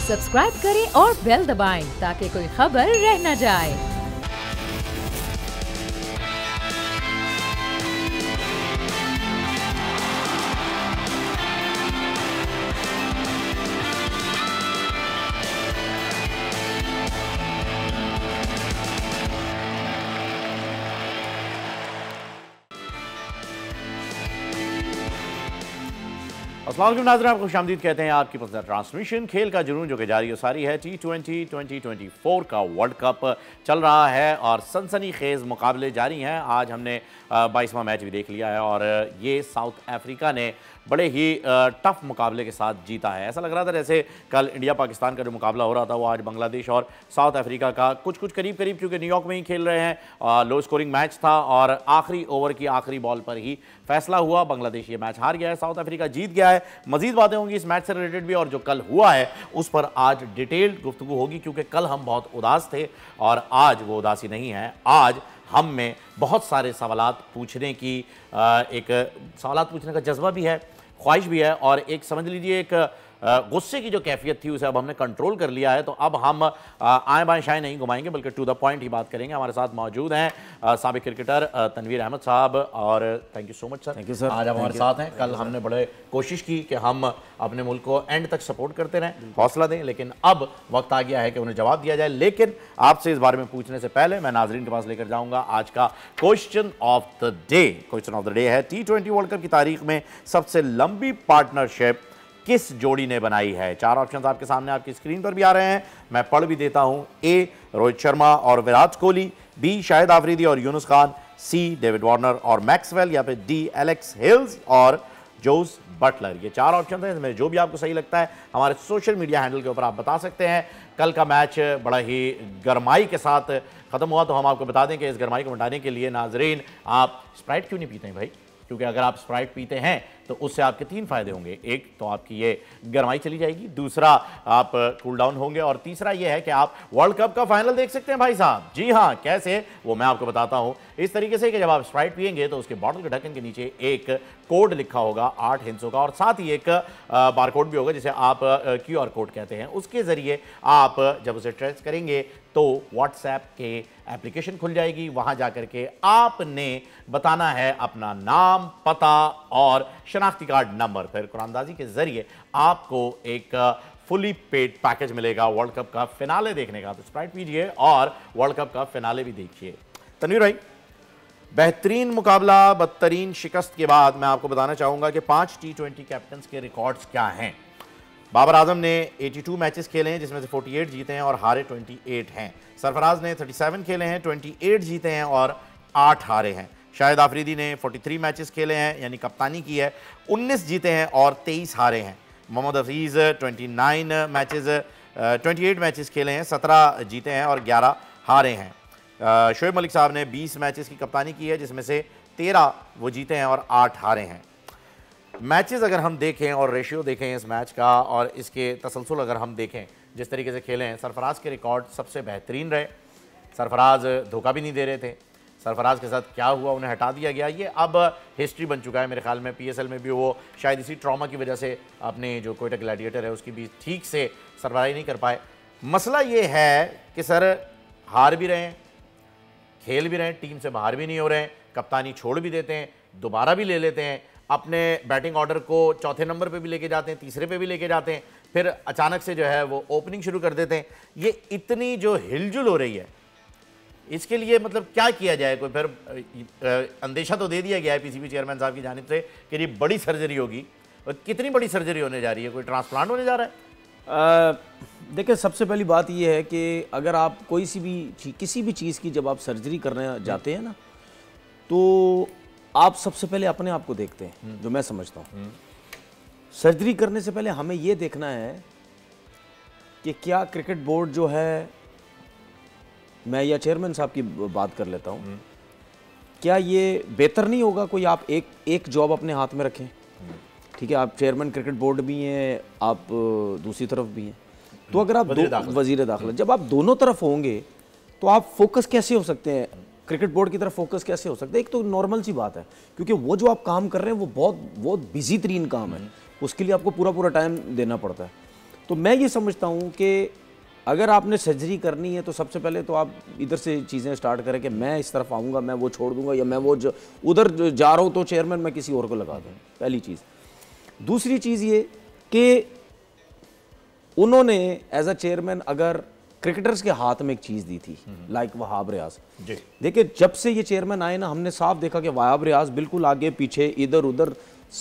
Subscribe करें और bell दबाएं ताकि कोई खबर रह न जाए। अस्सलाम वालेकुम नाज़रीन, आपको खुशामदीद कहते हैं। आपकी पसंदीदा ट्रांसमिशन खेल का जुनून जो कि जारी सारी है। T20 2024 का वर्ल्ड कप चल रहा है और सनसनी खेज़ मुकाबले जारी हैं। आज हमने 22वां मैच भी देख लिया है और ये साउथ अफ्रीका ने बड़े ही टफ मुकाबले के साथ जीता है। ऐसा लग रहा था जैसे कल इंडिया पाकिस्तान का जो मुकाबला हो रहा था वो आज बांग्लादेश और साउथ अफ्रीका का कुछ करीब क्योंकि न्यूयॉर्क में ही खेल रहे हैं। लो स्कोरिंग मैच था और आखिरी ओवर की आखिरी बॉल पर ही फैसला हुआ। बांग्लादेश ये मैच हार गया है, साउथ अफ्रीका जीत गया है। मजीद बातें होंगी इस मैच से रिलेटेड भी और जो कल हुआ है उस पर आज डिटेल्ड गुफ्तगू होगी, क्योंकि कल हम बहुत उदास थे और आज वो उदासी नहीं है। आज हम में बहुत सारे सवालात पूछने की सवालात पूछने का जज्बा भी है, ख्वाहिश भी है और एक समझ लीजिए एक गुस्से की जो कैफियत थी उसे अब हमने कंट्रोल कर लिया है। तो अब हम आए बाएं शाएं नहीं घुमाएंगे बल्कि टू द पॉइंट ही बात करेंगे। हमारे साथ मौजूद हैं साबिक क्रिकेटर तनवीर अहमद साहब और thank you so much sir. Thank you sir. आज आप हमारे साथ हैं। कल हमने बड़े कोशिश की कि हम अपने मुल्क को एंड तक सपोर्ट करते रहें, हौसला दें, लेकिन अब वक्त आ गया है कि उन्हें जवाब दिया जाए। लेकिन आपसे इस बारे में पूछने से पहले मैं नाजरीन के पास लेकर जाऊंगा आज का question of the day. Question of the day है T20 वर्ल्ड कप की तारीख में सबसे लंबी पार्टनरशिप किस जोड़ी ने बनाई है। चार ऑप्शंस आपके सामने आपकी स्क्रीन पर भी आ रहे हैं, मैं पढ़ भी देता हूं। ए रोहित शर्मा और विराट कोहली, बी शाहिद आफरीदी और Yunus Khan, C David Warner और मैक्सवेल, या फिर डी एलेक्स हिल्स और जोस बटलर। ये चार ऑप्शन हैं, इसमें जो भी आपको सही लगता है हमारे सोशल मीडिया हैंडल के ऊपर आप बता सकते हैं। कल का मैच बड़ा ही गरमाई के साथ खत्म हुआ, तो हम आपको बता दें कि इस गरमाई को मिटाने के लिए नाजरीन आप स्प्राइट क्यों नहीं पीते हैं भाई, क्योंकि अगर आप स्प्राइट पीते हैं तो उससे आपके तीन फायदे होंगे। एक तो आपकी ये गरमाई चली जाएगी, दूसरा आप कूल डाउन होंगे और तीसरा ये है कि आप वर्ल्ड कप का फाइनल देख सकते हैं भाई साहब। जी हाँ, कैसे वो मैं आपको बताता हूं। इस तरीके से कि जब आप स्प्राइट पिएंगे तो उसके बॉटल के ढक्कन के नीचे एक कोड लिखा होगा 8 हिंसों का और साथ ही एक बार कोड भी होगा जिसे आप QR कोड कहते हैं। उसके जरिए आप जब उसे ट्रेस करेंगे तो व्हाट्सएप के एप्लीकेशन खुल जाएगी, वहां जाकर के आपने बताना है अपना नाम, पता और शनाख्ती कार्ड नंबर। फिर कुरानदाजी के जरिए आपको एक फुली पेड पैकेज मिलेगा वर्ल्ड कप का फिनाले देखने का। तो स्प्राइट पीजिए और वर्ल्ड कप का फिनाले भी देखिए। तनवीर भाई, बेहतरीन मुकाबला बदतरीन शिकस्त के बाद मैं आपको बताना चाहूंगा कि 5 T20 कैप्टन्स के रिकॉर्ड्स क्या हैं। बाबर आजम ने 82 मैचेस खेले हैं जिसमें से 48 जीते हैं और हारे 28 हैं। सरफराज ने 37 खेले हैं, 28 जीते हैं और 8 हारे हैं। शाहिद आफरीदी ने 43 मैचेस खेले हैं यानी कप्तानी की है, 19 जीते हैं और 23 हारे हैं। मोहम्मद हफीज़ 28 मैचेस खेले हैं, 17 जीते हैं और 11 हारे हैं। शोएब मलिक साहब ने 20 मैचेस की कप्तानी की है जिसमें से 13 वो जीते हैं और 8 हारे हैं। मैचेस अगर हम देखें और रेशियो देखें इस मैच का और इसके तसलसल अगर हम देखें जिस तरीके से खेले हैं, सरफराज के रिकॉर्ड सबसे बेहतरीन रहे। सरफराज धोखा भी नहीं दे रहे थे। सरफराज के साथ क्या हुआ, उन्हें हटा दिया गया, ये अब हिस्ट्री बन चुका है मेरे ख्याल में। PSL में भी वो शायद इसी ट्रॉमा की वजह से अपने जो कोयटा ग्लैडिएटर है उसकी भी ठीक से सरबराही नहीं कर पाए। मसला ये है कि सर हार भी रहे हैं, खेल भी रहे हैं, टीम से बाहर भी नहीं हो रहे हैं, कप्तानी छोड़ भी देते हैं, दोबारा भी ले लेते हैं, अपने बैटिंग ऑर्डर को चौथे नंबर पे भी लेके जाते हैं, तीसरे पे भी लेके जाते हैं, फिर अचानक से जो है वो ओपनिंग शुरू कर देते हैं। ये इतनी जो हिलजुल हो रही है इसके लिए मतलब क्या किया जाए? कोई फिर अंदेशा तो दे दिया गया है PCB चेयरमैन साहब की जानिब से कि ये बड़ी सर्जरी होगी, और कितनी बड़ी सर्जरी होने जा रही है? कोई ट्रांसप्लांट होने जा रहा है? देखिए, सबसे पहली बात यह है कि अगर आप किसी भी चीज़ की जब आप सर्जरी करने जाते हैं ना, तो आप सबसे पहले अपने आप को देखते हैं, जो मैं समझता हूँ। सर्जरी करने से पहले हमें ये देखना है कि क्या क्रिकेट बोर्ड जो है, मैं या चेयरमैन साहब की बात कर लेता हूँ, क्या ये बेहतर नहीं होगा कोई आप एक जॉब अपने हाथ में रखें? ठीक है, आप चेयरमैन क्रिकेट बोर्ड भी हैं, आप दूसरी तरफ भी हैं, तो अगर आप वजीर दाखिला, जब आप दोनों तरफ होंगे तो आप फोकस कैसे हो सकते हैं? क्रिकेट बोर्ड की तरफ फोकस कैसे हो सकता है? एक तो नॉर्मल सी बात है, क्योंकि वो जो आप काम कर रहे हैं वो बहुत बिजी तरीन काम है, उसके लिए आपको पूरा टाइम देना पड़ता है। तो मैं ये समझता हूँ कि अगर आपने सर्जरी करनी है तो सबसे पहले तो आप इधर से चीज़ें स्टार्ट करें कि मैं इस तरफ आऊँगा, मैं वो छोड़ दूँगा, या मैं वो उधर जा रहा हूँ तो चेयरमैन मैं किसी और को लगा दूँ, पहली चीज़। दूसरी चीज़ ये कि उन्होंने एज अ चेयरमैन अगर क्रिकेटर्स के हाथ में एक चीज़ दी थी, लाइक वहाब रियाज। देखिए जब से ये चेयरमैन आए ना, हमने साफ देखा कि वहाब रियाज बिल्कुल आगे पीछे इधर उधर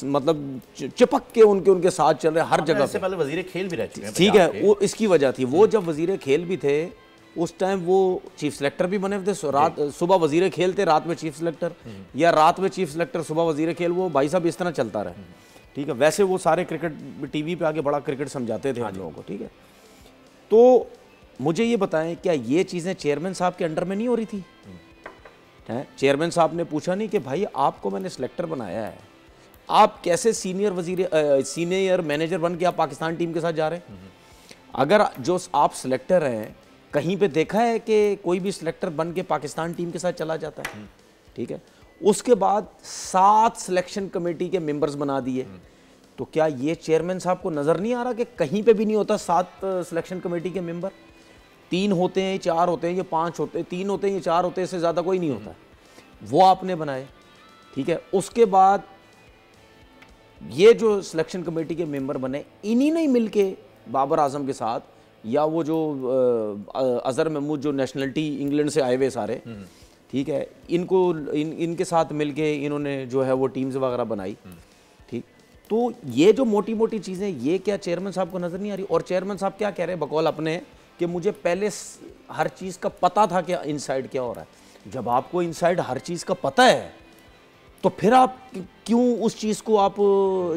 मतलब चिपक के उनके साथ चल रहे हर जगह। इससे पहले वजीर खेल भी रह चुके हैं। ठीक है, वो इसकी वजह थी। वो जब वजीर खेल भी थे उस टाइम वो चीफ सेलेक्टर भी बने थे। रात सुबह वजीर खेल थे, रात में चीफ सेलेक्टर, या रात में चीफ सेलेक्टर सुबह वजीर खेल। वो भाई साहब इस तरह चलता रहे। ठीक है, वैसे वो सारे क्रिकेट टीवी पे आगे बड़ा क्रिकेट समझाते थे हम लोगों को। ठीक है, तो मुझे ये बताएं क्या ये चीज़ें चेयरमैन साहब के अंडर में नहीं हो रही थी? चेयरमैन साहब ने पूछा नहीं कि भाई आपको मैंने सेलेक्टर बनाया है, आप कैसे सीनियर मैनेजर बन के आप पाकिस्तान टीम के साथ जा रहे हैं? अगर जो आप सिलेक्टर हैं, कहीं पे देखा है कि कोई भी सिलेक्टर बन के पाकिस्तान टीम के साथ चला जाता है? ठीक है, उसके बाद 7 सिलेक्शन कमेटी के मेंबर्स बना दिए। तो क्या ये चेयरमैन साहब को नज़र नहीं आ रहा कि कहीं पे भी नहीं होता 7 सिलेक्शन कमेटी के मेंबर? 3 होते हैं, 4 होते हैं, ये 5 होते हैं, 3 होते हैं, ये 4 होते हैं, इससे ज़्यादा कोई नहीं होता। वो आपने बनाए। ठीक है, उसके बाद ये जो सिलेक्शन कमेटी के मेंबर बने, इन्हीं ने मिलके बाबर आजम के साथ, या वो जो अजहर महमूद जो नेशनलिटी इंग्लैंड से आए हुए सारे, ठीक है, इनके साथ मिलके इन्होंने जो है वो टीम्स वगैरह बनाई। ठीक, तो ये जो मोटी मोटी चीज़ें, ये क्या चेयरमैन साहब को नज़र नहीं आ रही? और चेयरमैन साहब क्या कह रहे हैं बकौल अपने कि मुझे पहले हर चीज़ का पता था कि इनसाइड क्या हो रहा है। जब आपको इनसाइड हर चीज़ का पता है तो फिर आप क्यों उस चीज़ को आप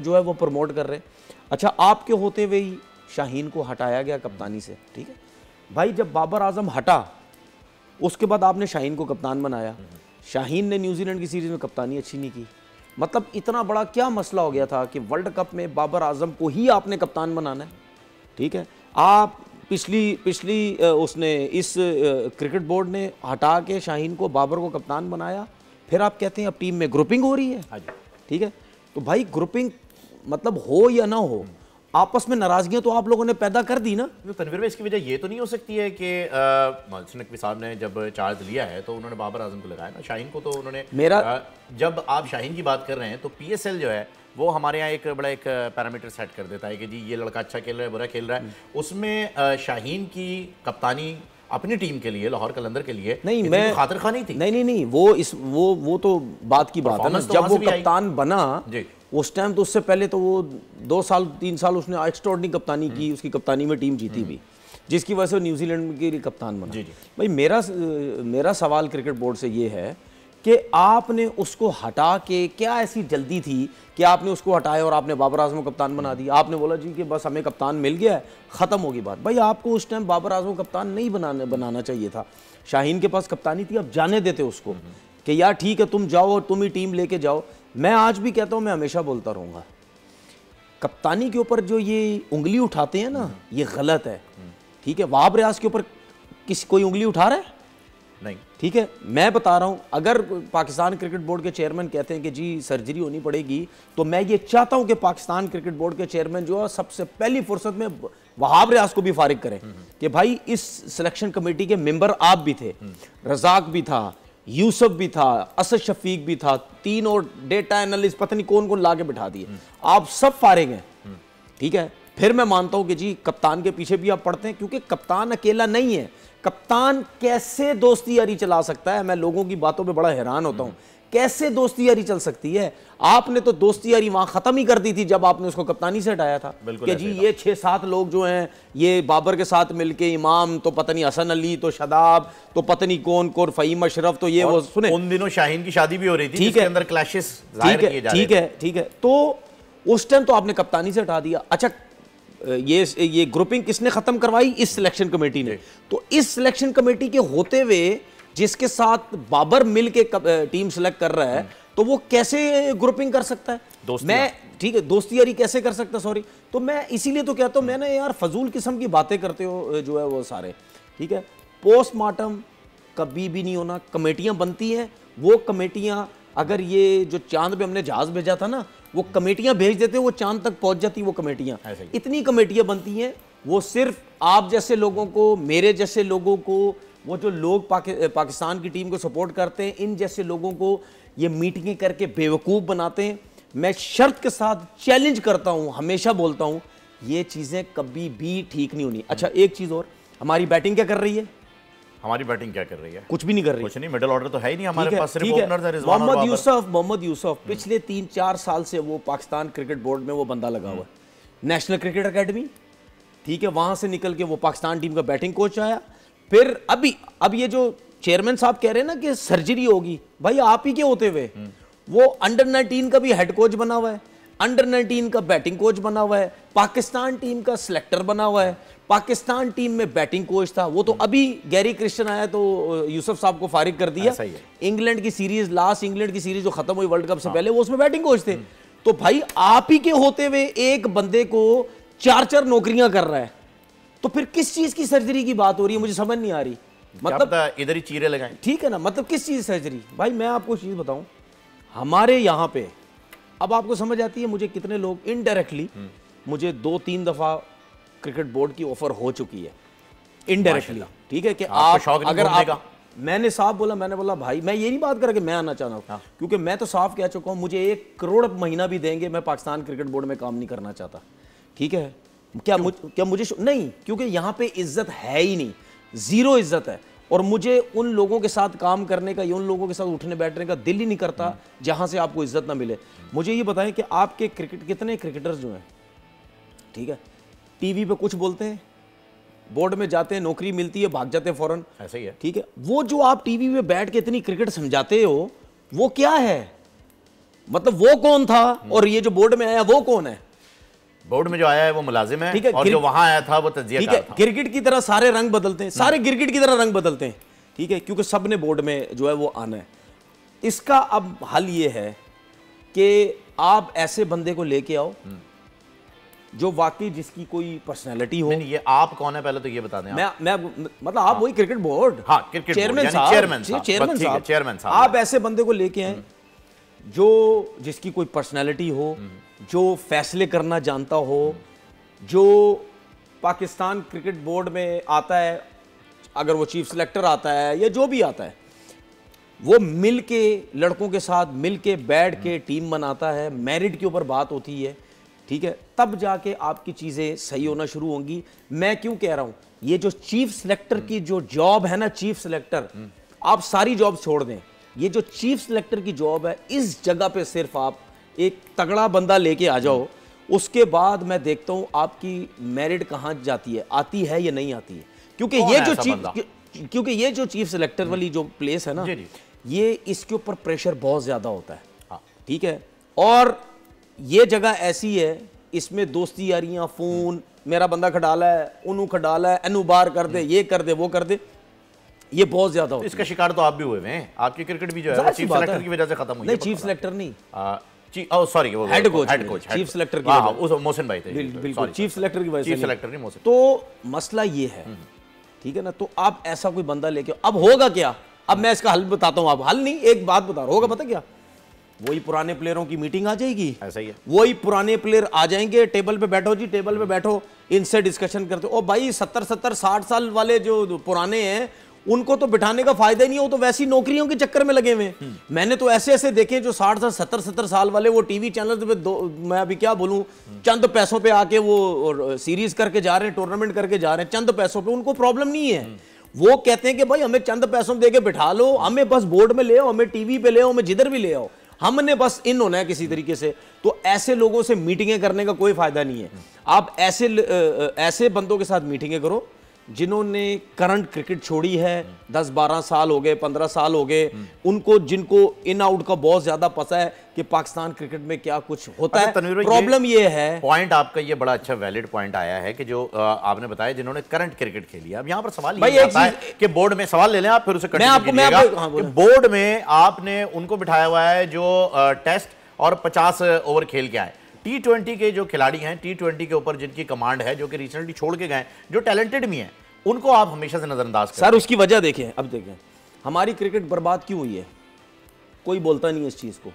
जो है वो प्रमोट कर रहे हैं? अच्छा, आपके होते हुए ही शाहीन को हटाया गया कप्तानी से। ठीक है भाई, जब बाबर आजम हटा उसके बाद आपने शाहीन को कप्तान बनाया। शाहीन ने न्यूजीलैंड की सीरीज़ में कप्तानी अच्छी नहीं की। मतलब इतना बड़ा क्या मसला हो गया था कि वर्ल्ड कप में बाबर आजम को ही आपने कप्तान बनाना है? ठीक है, आप पिछली उसने इस क्रिकेट बोर्ड ने हटा के शाहीन को, बाबर को कप्तान बनाया। फिर आप कहते हैं अब टीम में ग्रुपिंग हो रही है। ठीक है, तो भाई ग्रुपिंग मतलब हो या ना हो, आपस में नाराजगियां तो आप लोगों ने पैदा कर दी ना। तो तनवीर में इसकी वजह ये तो नहीं हो सकती है कि नकवी साहब ने जब चार्ज लिया है तो उन्होंने बाबर आजम को लगाया ना, शाहीन को तो उन्होंने जब आप शाहीन की बात कर रहे हैं तो PSL जो है वो हमारे यहाँ एक बड़ा एक पैरामीटर सेट कर देता है कि जी ये लड़का अच्छा खेल रहा है, बुरा खेल रहा है। उसमें शाहीन की कप्तानी अपनी टीम के लिए, लाहौर कलंदर के लिए नहीं, मैं खातिर खानी थी। नहीं, वो तो बात की बात है ना। जब वो कप्तान बना उस टाइम, तो उससे पहले तो वो 2 साल 3 साल उसने एक्स्ट्राऑर्डिनरी कप्तानी की। उसकी कप्तानी में टीम जीती भी, जिसकी वजह से न्यूजीलैंड के लिए कप्तान बना। भाई मेरा सवाल क्रिकेट बोर्ड से ये है कि आपने उसको हटा के, क्या ऐसी जल्दी थी कि आपने उसको हटाया और आपने बाबर आजम को कप्तान बना दिया? आपने बोला जी कि बस हमें कप्तान मिल गया है, ख़त्म होगी बात। भाई आपको उस टाइम बाबर आजम को कप्तान नहीं बनाना चाहिए था। शाहीन के पास कप्तानी थी, अब जाने देते उसको कि यार ठीक है तुम जाओ और तुम ही टीम लेके जाओ। मैं आज भी कहता हूँ, मैं हमेशा बोलता रहूँगा, कप्तानी के ऊपर जो ये उंगली उठाते हैं ना, ये गलत है। ठीक है, वहाब रियाज के ऊपर कोई उंगली उठा रहा है? नहीं। ठीक है, मैं बता रहा हूं, अगर पाकिस्तान क्रिकेट बोर्ड के चेयरमैन कहते हैं कि जी सर्जरी होनी पड़ेगी, तो मैं ये चाहता हूं कि पाकिस्तान क्रिकेट बोर्ड के चेयरमैन जो है सबसे पहली फुर्सत में वहाब रियाज को भी फारिग करें कि भाई इस सिलेक्शन कमेटी के मेंबर आप भी थे, रजाक भी था, यूसुफ भी था, असद शफीक भी था, 3 और डेटा एनालिस्ट पता नहीं कौन कौन ला के बिठा दिए, आप सब फारिग हैं। ठीक है, फिर मैं मानता हूं कि जी कप्तान के पीछे भी आप पढ़ते हैं, क्योंकि कप्तान अकेला नहीं है। कप्तान कैसे दोस्ती यारी चला सकता है? मैं लोगों की बातों पे बड़ा हैरान होता हूं, कैसे दोस्ती यारी चल सकती है? आपने तो दोस्ती यारी वहां खत्म ही कर दी थी जब आपने उसको कप्तानी से हटाया था कि जी ये 6-7 लोग जो हैं ये बाबर के साथ मिलके, इमाम तो पता नहीं हसन अली, तो शदाब, तो पता नहीं कौन कौन, फहीम अशरफ, तो ये वो सुने उन दिनों शाहीन की शादी भी हो रही थी जिसके अंदर क्लैशेस जाहिर किए जा रहे थे। ठीक है, तो उस टाइम तो आपने कप्तानी से हटा दिया। अच्छा, ये ग्रुपिंग किसने खत्म करवाई? इस सिलेक्शन कमेटी ने। तो इस सिलेक्शन कमेटी के होते हुए जिसके साथ बाबर मिल के टीम सेलेक्ट कर रहा है, तो वो कैसे ग्रुपिंग कर सकता है? मैं ठीक है, दोस्ती यारी कैसे कर सकता? सॉरी, तो मैं इसीलिए तो कहता हूं, मैंने यार फजूल किस्म की बातें करते हो जो है वो सारे। ठीक है, पोस्टमार्टम कभी भी नहीं होना। कमेटियां बनती हैं, वो कमेटियां अगर ये जो चांद पे हमने जहाज भेजा था ना, वो कमेटियां भेज देते, वो चांद तक पहुंच जाती वो कमेटियां। इतनी कमेटियां बनती हैं, वो सिर्फ आप जैसे लोगों को, मेरे जैसे लोगों को, वो जो लोग पाकिस्तान की टीम को सपोर्ट करते हैं, इन जैसे लोगों को ये मीटिंगें करके बेवकूफ़ बनाते हैं। मैं शर्त के साथ चैलेंज करता हूं, हमेशा बोलता हूं, ये चीज़ें कभी भी ठीक नहीं होनी। अच्छा, एक चीज़ और, हमारी बैटिंग क्या कर रही है? हमारी बैटिंग क्या कर रही है? कुछ भी नहीं कर रही। कुछ नहीं, मिडिल ऑर्डर तो है ही नहीं हमारे पास, सिर्फ ओपनर्स है, रिजवान और मोहम्मद यूसुफ पिछले 3-4 साल से वो पाकिस्तान क्रिकेट बोर्ड में वो बंदा लगा हुआ है, नेशनल क्रिकेट एकेडमी, ठीक है, वहां से निकल के वो पाकिस्तान टीम का बैटिंग कोच आया। फिर अब ये जो चेयरमैन साहब कह रहे हैं ना कि सर्जरी होगी, भाई आप ही के होते हुए वो अंडर 19 का भी हेड कोच बना हुआ है, अंडर 19 का बैटिंग कोच बना हुआ है, पाकिस्तान टीम का सिलेक्टर बना हुआ है, पाकिस्तान टीम में बैटिंग कोच था। वो तो अभी गैरी क्रिश्चियन आया तो यूसुफ साहब को फारिग कर दिया। इंग्लैंड की सीरीज, लास्ट इंग्लैंड की सीरीज जो खत्म हुई वर्ल्ड कप से पहले, वो उसमें बैटिंग कोच थे। तो भाई आप ही के होते हुए एक बंदे को 4-4 नौकरियां कर रहा है, तो फिर किस चीज की सर्जरी की बात हो रही है? मुझे समझ नहीं आ रही। मतलब इधर ही चीरे लगाएं, ठीक है ना, मतलब किस चीज सर्जरी? भाई मैं आपको चीज बताऊं, हमारे यहां पे अब आपको समझ आती है मुझे कितने लोग इनडायरेक्टली, मुझे 2-3 दफा क्रिकेट बोर्ड की ऑफर हो चुकी है इनडायरेक्टली, ठीक है, कि आप अगर आप, मैंने साफ बोला, मैंने बोला भाई मैं ये नहीं बात कर कि मैं आना चाहता हूँ, क्योंकि मैं तो साफ कह चुका हूँ मुझे 1 करोड़ महीना भी देंगे, मैं पाकिस्तान क्रिकेट बोर्ड में काम नहीं करना चाहता, ठीक है। क्या मुझे नहीं, क्योंकि यहाँ पे इज्जत है ही नहीं, जीरो इज्जत है, और मुझे उन लोगों के साथ काम करने का या उन लोगों के साथ उठने बैठने का दिल ही नहीं करता जहां से आपको इज्जत ना मिले। मुझे ये बताएं कि आपके कितने क्रिकेटर्स जो हैं, ठीक है, टीवी पे कुछ बोलते हैं, बोर्ड में जाते हैं, नौकरी मिलती है, भाग जाते हैं फौरन, ऐसा ही है, ठीक है। वो जो आप टीवी पे बैठ के इतनी क्रिकेट समझाते हो, वो क्या है? मतलब वो कौन था और ये जो बोर्ड में आया वो कौन है? बोर्ड में जो आया है वो मुलाजिम है, और जो वहां आया था वो तज्जियाकार था। क्रिकेट की तरह सारे रंग बदलते हैं, सारे क्रिकेट की तरह रंग बदलते हैं, ठीक है, क्योंकि सबने बोर्ड में जो है वो आना है। इसका अब हल ये है कि आप ऐसे बंदे को लेके आओ जो वाकई जिसकी कोई पर्सनैलिटी हो। नहीं, ये आप कौन है पहले तो ये बता दें। मैं मतलब आप वही क्रिकेट बोर्ड, हाँ, क्रिकेट चेयरमैन साहब, आप ऐसे बंदे को लेके आए जो जिसकी कोई पर्सनैलिटी हो, जो फैसले करना जानता हो, जो पाकिस्तान क्रिकेट बोर्ड में आता है, अगर वो चीफ सिलेक्टर आता है या जो भी आता है, वो मिल के लड़कों के साथ मिल के बैठ के टीम बनाता है, मेरिट के ऊपर बात होती है, ठीक है, तब जाके आपकी चीज़ें सही होना शुरू होंगी। मैं क्यों कह रहा हूं, ये जो चीफ सिलेक्टर की जो जॉब है ना, चीफ सिलेक्टर, आप सारी जॉब छोड़ दें, ये जो चीफ सिलेक्टर की जॉब है, इस जगह पे सिर्फ आप एक तगड़ा बंदा लेके आ जाओ, उसके बाद मैं देखता हूं आपकी मेरिट कहां जाती है, आती है या नहीं आती है। क्योंकि ये जो चीफ सिलेक्टर वाली जो प्लेस है ना, ये इसके ऊपर प्रेशर बहुत ज्यादा होता है, ठीक है, और ये जगह ऐसी है, इसमें दोस्ती यारियां, फोन, मेरा बंदा खडाला है, उन्हों खडाला है, एनू बार कर दे, ये कर दे, वो कर दे, ये बहुत ज्यादा होता है। इसका शिकार तो आप भी हुए हैं, आपकी क्रिकेट भी जो है चीफ सिलेक्टर की वजह से खत्म हुई है। नहीं, चीफ सिलेक्टर नहीं, सॉरी, वो हेड कोच, चीफ सिलेक्टर की वजह से, उस मोहसिन भाई थे, बिल्कुल चीफ सिलेक्टर की वजह से, चीफ सिलेक्टर नहीं मोहसिन। तो मसला ये है, ठीक है ना, तो आप ऐसा कोई बंदा लेके, अब होगा क्या, अब मैं इसका हल बताता हूं, आप हल नहीं, एक बात बता रहा, होगा पता क्या, वही पुराने प्लेयरों की मीटिंग आ जाएगी, ऐसा ही है, वही पुराने प्लेयर आ जाएंगे, टेबल पे बैठो जी, टेबल पे बैठो, इनसे डिस्कशन करते हो। भाई 70-60 साल वाले जो पुराने हैं उनको तो बिठाने का फायदा ही नहीं हो, तो वैसी नौकरियों के चक्कर में लगे हुए। मैंने तो ऐसे देखे जो 60-70 साल वाले, वो टीवी चैनल पे मैं अभी क्या बोलूं, चंद पैसों पे आके वो सीरीज करके जा रहे हैं, टूर्नामेंट करके जा रहे हैं चंद पैसों पे, उनको प्रॉब्लम नहीं है। वो कहते हैं कि भाई हमें चंद पैसों दे के बिठा लो, हमें बस बोर्ड में ले आओ, हमें टीवी पे ले आओ, हमें जिधर भी ले आओ, हमने बस इन होना है किसी तरीके से। तो ऐसे लोगों से मीटिंगें करने का कोई फायदा नहीं है। आप ऐसे बंदों के साथ मीटिंगें करो जिन्होंने करंट क्रिकेट छोड़ी है, 10-12 साल हो गए, 15 साल हो गए, उनको, जिनको इन आउट का बहुत ज्यादा पता है कि पाकिस्तान क्रिकेट में क्या कुछ होता है। प्रॉब्लम ये है, पॉइंट आपका ये बड़ा अच्छा वैलिड पॉइंट आया है कि जो आपने बताया जिन्होंने करंट क्रिकेट खेली है। अब यहाँ पर सवाल ये आता है कि बोर्ड में, सवाल ले लें आप, फिर उसे बोर्ड में आपने उनको बिठाया हुआ है जो टेस्ट और 50 ओवर खेल के आए। T20 के जो खिलाड़ी हैं, T20 के ऊपर जिनकी कमांड है, जो कि रिसेंटली छोड़ के गए, जो टैलेंटेड भी हैं, उनको आप हमेशा से नजरअंदाज करें। सर उसकी वजह देखें, अब देखें हमारी क्रिकेट बर्बाद क्यों हुई है, कोई बोलता नहीं है इस चीज को।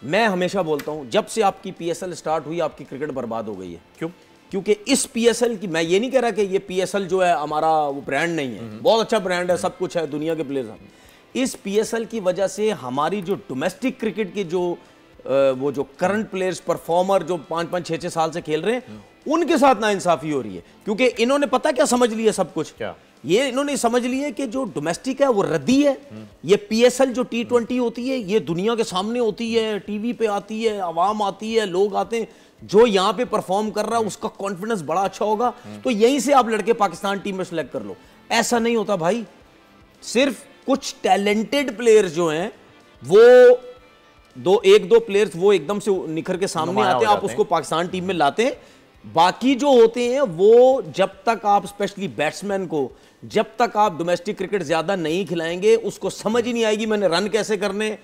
मैं हमेशा बोलता हूं, जब से आपकी PSL स्टार्ट हुई आपकी क्रिकेट बर्बाद हो गई है। क्यों? क्योंकि इस पीएसएल की, मैं ये नहीं कह रहा कि ये पीएसएल जो है हमारा वो ब्रांड नहीं है, बहुत अच्छा ब्रांड है, सब कुछ है, दुनिया के प्लेयर्स हैं। इस पीएसएल की वजह से हमारी जो डोमेस्टिक क्रिकेट के जो वो जो करंट प्लेयर्स परफॉर्मर जो 5-5, 6-6 साल से खेल रहे हैं, उनके साथ नाइंसाफी हो रही है। क्योंकि इन्होंने पता क्या समझ लिया सब कुछ, क्या ये इन्होंने समझ लिया कि जो डोमेस्टिक है वो रद्दी है। ये पीएसएल जो T20 होती है ये दुनिया के सामने होती है, टीवी पे आती है, आवाम आती है, लोग आते हैं, जो यहाँ पे परफॉर्म कर रहा है उसका कॉन्फिडेंस बड़ा अच्छा होगा, तो यहीं से आप लड़के पाकिस्तान टीम में सेलेक्ट कर लो। ऐसा नहीं होता भाई, सिर्फ कुछ टैलेंटेड प्लेयर्स जो हैं वो एक दो प्लेयर्स वो एकदम से निखर के सामने आते हैं, आप उसको पाकिस्तान टीम में लाते हैं। बाकी जो होते हैं वो जब तक आप स्पेशली बैट्समैन को जब तक आप डोमेस्टिक क्रिकेट ज्यादा नहीं खिलाएंगे उसको समझ ही नहीं आएगी मैंने रन कैसे करने,